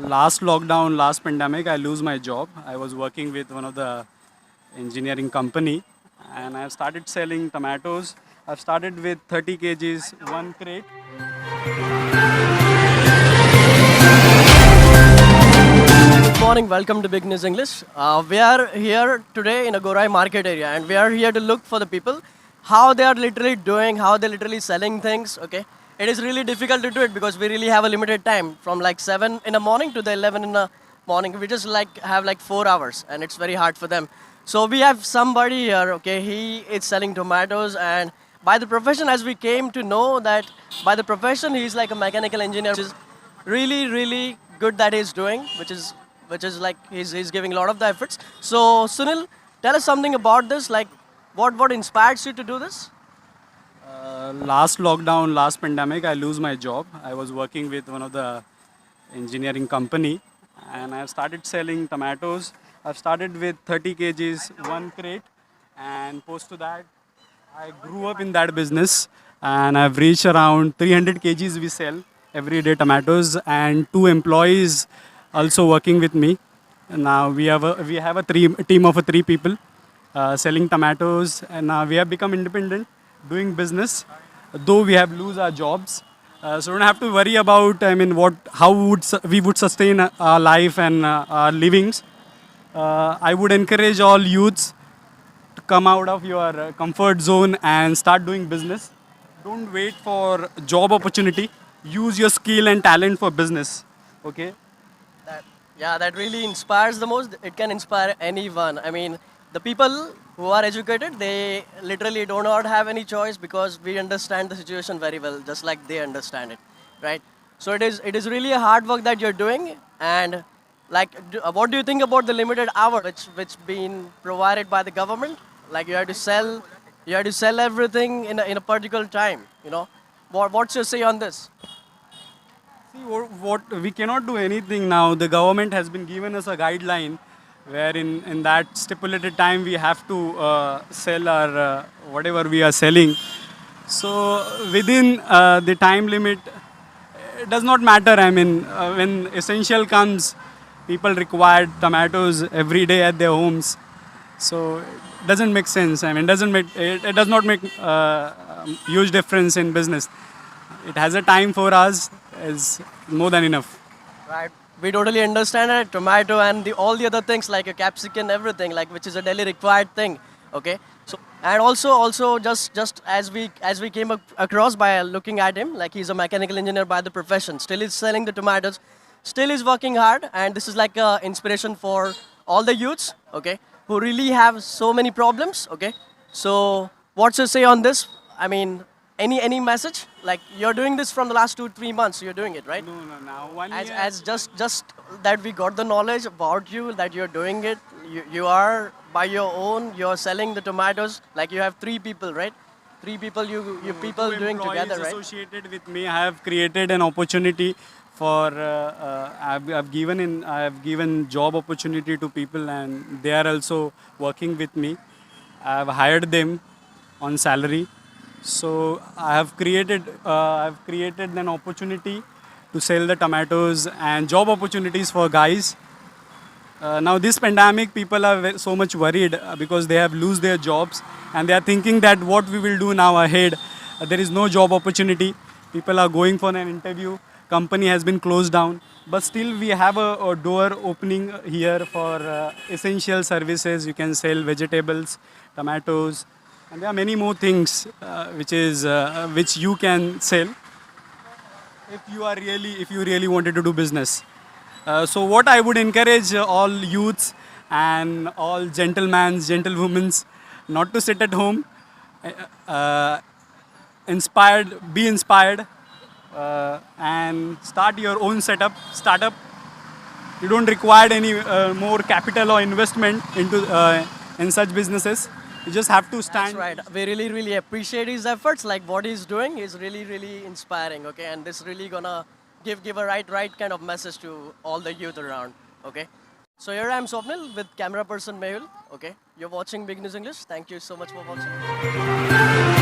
Last lockdown, last pandemic, I lose my job. I was working with one of the engineering company, and I have started selling tomatoes. I've started with 30 kgs, one crate. Good morning, welcome to Big News English. We are here today in a Gorai market area and we are here to look for the people, how they are literally doing, how they're literally selling things, okay? It is really difficult to do it because we really have a limited time from like 7 in the morning to the 11 in the morning. We just have like 4 hours and it's very hard for them. So we have somebody here, okay? He is selling tomatoes and by the profession, as we came to know that by the profession, he's like a mechanical engineer, which is really, really good that he's doing, which is like he's giving a lot of the efforts. So Sunil, tell us something about this. Like, what inspires you to do this? Last lockdown, last pandemic, I lose my job. I was working with one of the engineering company, and I have started selling tomatoes. I've started with 30 kgs, one crate, and post to that, I grew up in that business, and I've reached around 300 kgs we sell every day tomatoes, and two employees also working with me. Now we have a team of three people selling tomatoes, and we have become independent, doing business. Though we have lose our jobs, so we don't have to worry about. I mean, we would sustain our life and our livings. I would encourage all youths to come out of your comfort zone and start doing business. Don't wait for job opportunity. Use your skill and talent for business. Okay. That yeah, that really inspires the most. It can inspire anyone. I mean, the people who are educated, they literally do not have any choice because we understand the situation very well, just like they understand it, right? So it is really a hard work that you're doing. And like, what do you think about the limited hour which been provided by the government? Like you have to sell everything in a particular time. What's your say on this? See, what we cannot do anything now. The government has been given us a guideline where in that stipulated time we have to sell our whatever we are selling. So within the time limit, it does not matter. I mean, when essential comes, people require tomatoes every day at their homes. So it doesn't make sense. I mean, it does not make huge difference in business. It has a time for us is more than enough. Right. We totally understand it. Tomato and all the other things like a capsicum, everything like which is a daily required thing. Okay. So and also just as we came across by looking at him, like he's a mechanical engineer by the profession. Still he's selling the tomatoes. Still he's working hard, and this is like a inspiration for all the youths. Okay, who really have so many problems. Okay. So what's your say on this? I mean, any message? Like you're doing this from the last 2 3 months. You're doing it, right? No, no, now one as year. as just that we got the knowledge about you that you're doing it. You are by your own. You're selling the tomatoes. Like you have 3 people, right? 3 people. You people Two doing employees together, right? associated with me. I have created an opportunity for I have given job opportunity to people, and they are also working with me. I have hired them on salary. So I have created an opportunity to sell the tomatoes and job opportunities for guys. Now this pandemic, people are so much worried because they have lose their jobs, and they are thinking that what we will do now ahead. There is no job opportunity. People are going for an interview. Company has been closed down, but still we have a door opening here for essential services. You can sell vegetables, tomatoes, and there are many more things which you can sell if you really wanted to do business. So what I would encourage all youths and all gentlemen, gentlewomen, not to sit at home. Uh, be inspired, and start your own startup. You don't require any more capital or investment into in such businesses. You just have to That's stand. right. We really, really appreciate his efforts. Like what he's doing is really, really inspiring. Okay, and this really gonna give a right kind of message to all the youth around. Okay. So here I am, Swapnil, with camera person Mehul. Okay, you're watching Big News English. Thank you so much for watching.